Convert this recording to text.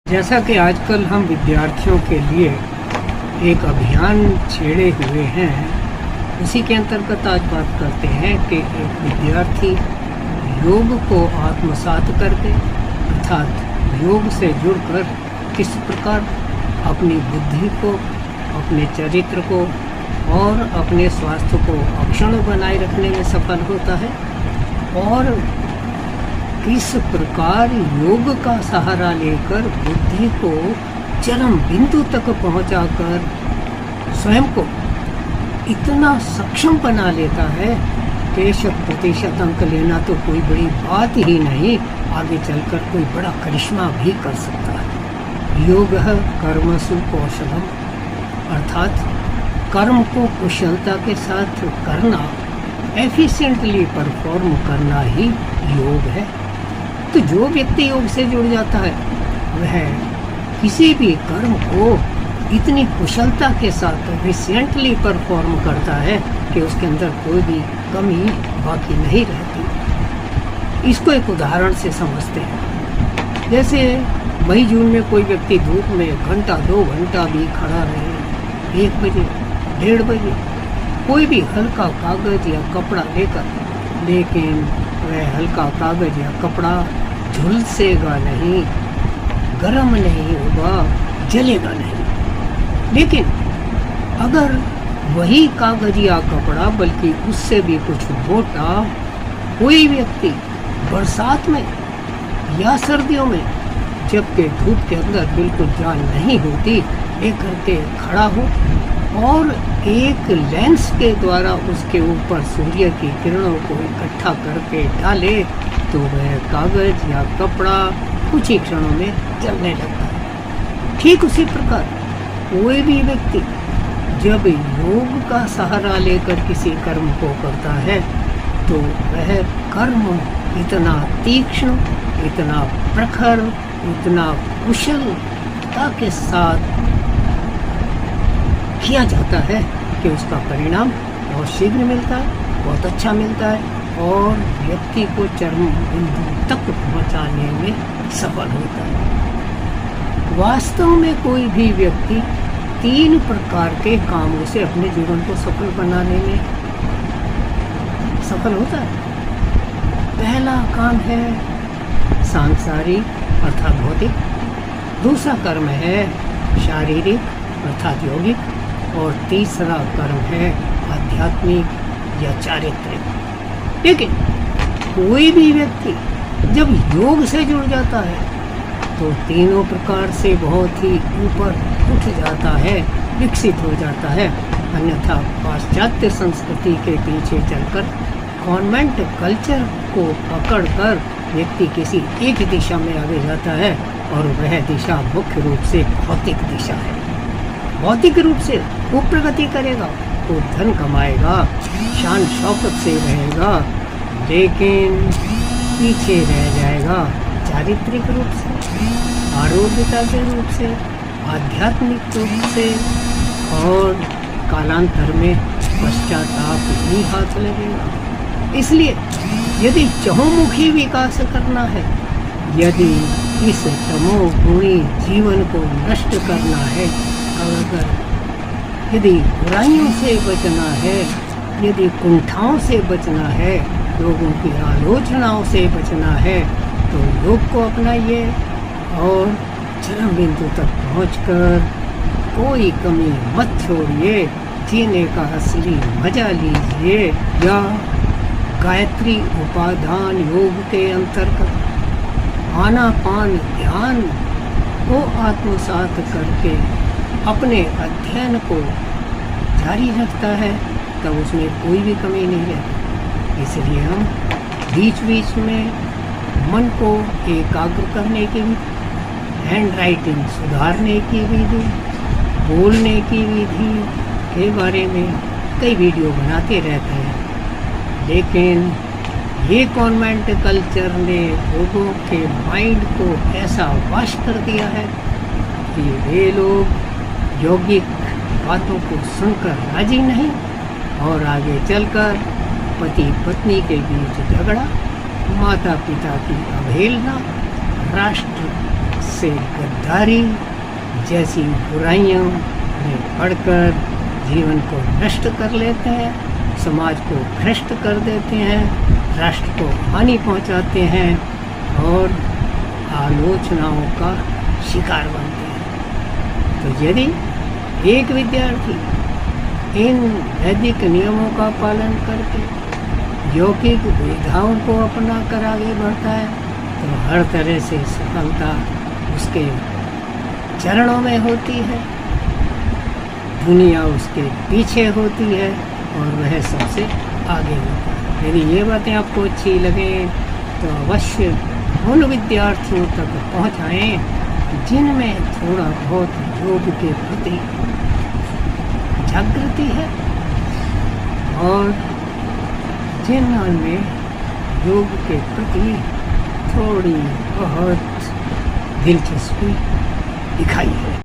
जैसा कि आजकल हम विद्यार्थियों के लिए एक अभियान छेड़े हुए हैं, उसी के अंतर्गत आज बात करते हैं कि एक विद्यार्थी योग को आत्मसात करके अर्थात योग से जुड़कर किस प्रकार अपनी बुद्धि को, अपने चरित्र को और अपने स्वास्थ्य को अक्षुण्ण बनाए रखने में सफल होता है और किस प्रकार योग का सहारा लेकर बुद्धि को चरम बिंदु तक पहुंचाकर स्वयं को इतना सक्षम बना लेता है कि 100% अंक लेना तो कोई बड़ी बात ही नहीं, आगे चलकर कोई बड़ा करिश्मा भी कर सकता है। योग कर्मसु कौशलम अर्थात कर्म को कुशलता के साथ करना, एफिशिएंटली परफॉर्म करना ही योग है। तो जो व्यक्ति योग से जुड़ जाता है वह किसी भी कर्म को इतनी कुशलता के साथ एफिशिएंटली परफॉर्म करता है कि उसके अंदर कोई भी कमी बाकी नहीं रहती। इसको एक उदाहरण से समझते हैं। जैसे मई जून में कोई व्यक्ति धूप में घंटा 2 घंटा भी खड़ा रहे, 1 बजे 1:30 बजे कोई भी हल्का कागज या कपड़ा लेकर, लेकिन वह हल्का कागज या कपड़ा झुलसेगा नहीं, गर्म नहीं होगा, जलेगा नहीं। लेकिन अगर वही कागज या कपड़ा बल्कि उससे भी कुछ मोटा कोई व्यक्ति बरसात में या सर्दियों में, जबकि धूप के अंदर बिल्कुल जान नहीं होती, लेकर के खड़ा हो और एक लेंस के द्वारा उसके ऊपर सूर्य की किरणों को इकट्ठा करके डाले, तो वह कागज या कपड़ा कुछ ही क्षणों में जलने लगता है। ठीक उसी प्रकार कोई भी व्यक्ति जब योग का सहारा लेकर किसी कर्म को करता है तो वह कर्म इतना तीक्ष्ण, इतना प्रखर, इतना कुशलता के साथ किया जाता है कि उसका परिणाम बहुत शीघ्र मिलता है, बहुत अच्छा मिलता है और व्यक्ति को चरम बिंदु तक पहुंचाने में सफल होता है। वास्तव में कोई भी व्यक्ति 3 प्रकार के कामों से अपने जीवन को सफल बनाने में सफल होता है। पहला काम है सांसारिक अर्थात भौतिक, दूसरा कर्म है शारीरिक अर्थात यौगिक और तीसरा कर्म है आध्यात्मिक या चारित्रिक। लेकिन कोई भी व्यक्ति जब योग से जुड़ जाता है तो तीनों प्रकार से बहुत ही ऊपर उठ जाता है, विकसित हो जाता है। अन्यथा पाश्चात्य संस्कृति के पीछे चलकर कॉन्वेंट कल्चर को पकड़कर व्यक्ति किसी एक दिशा में आगे जाता है और वह दिशा मुख्य रूप से भौतिक दिशा है। भौतिक रूप से वो प्रगति करेगा, वो धन कमाएगा, शान शौकत से रहेगा, लेकिन पीछे रह जाएगा चारित्रिक रूप से, आरोग्यता के रूप से, आध्यात्मिक रूप से और कालांतर में पश्चाताप ही हाथ लगेगा। इसलिए यदि चहुमुखी विकास करना है, यदि इस तमोगुणी जीवन को नष्ट करना है, अगर यदि बुराइयों से बचना है, यदि कुंठाओं से बचना है, लोगों की आलोचनाओं से बचना है, तो योग को अपनाइए और चरम बिंदु तक पहुंचकर कोई कमी मत छोड़िए, जीने का असली मजा लीजिए। या गायत्री उपादान योग के अंतर्गत आनापान ध्यान को आत्मसात करके अपने अध्ययन को जारी रखता है, तब उसमें कोई भी कमी नहीं रहती। इसलिए हम बीच बीच में मन को एकाग्र करने की विधि, हैंड राइटिंग सुधारने की विधि, बोलने की विधि के बारे में कई वीडियो बनाते रहते हैं। लेकिन ये कॉन्वेंट कल्चर ने लोगों के माइंड को ऐसा वश कर दिया है कि वे लोग यौगिक बातों को सुनकर राजी नहीं और आगे चलकर पति पत्नी के बीच झगड़ा, माता पिता की अवहेलना, राष्ट्र से गद्दारी जैसी बुराइयों में पढ़कर जीवन को नष्ट कर लेते हैं, समाज को भ्रष्ट कर देते हैं, राष्ट्र को हानि पहुंचाते हैं और आलोचनाओं का शिकार बनते हैं। तो यदि एक विद्यार्थी इन वैदिक नियमों का पालन करके यौगिक विधाओं को अपना कर आगे बढ़ता है तो हर तरह से सफलता उसके चरणों में होती है, दुनिया उसके पीछे होती है और वह सबसे आगे होता है। यदि ये बातें आपको अच्छी लगें तो अवश्य उन विद्यार्थियों तक पहुँचाएँ जिनमें थोड़ा बहुत योग के प्रति जागृति है और जिनमें योग के प्रति थोड़ी बहुत दिलचस्पी दिखाई है।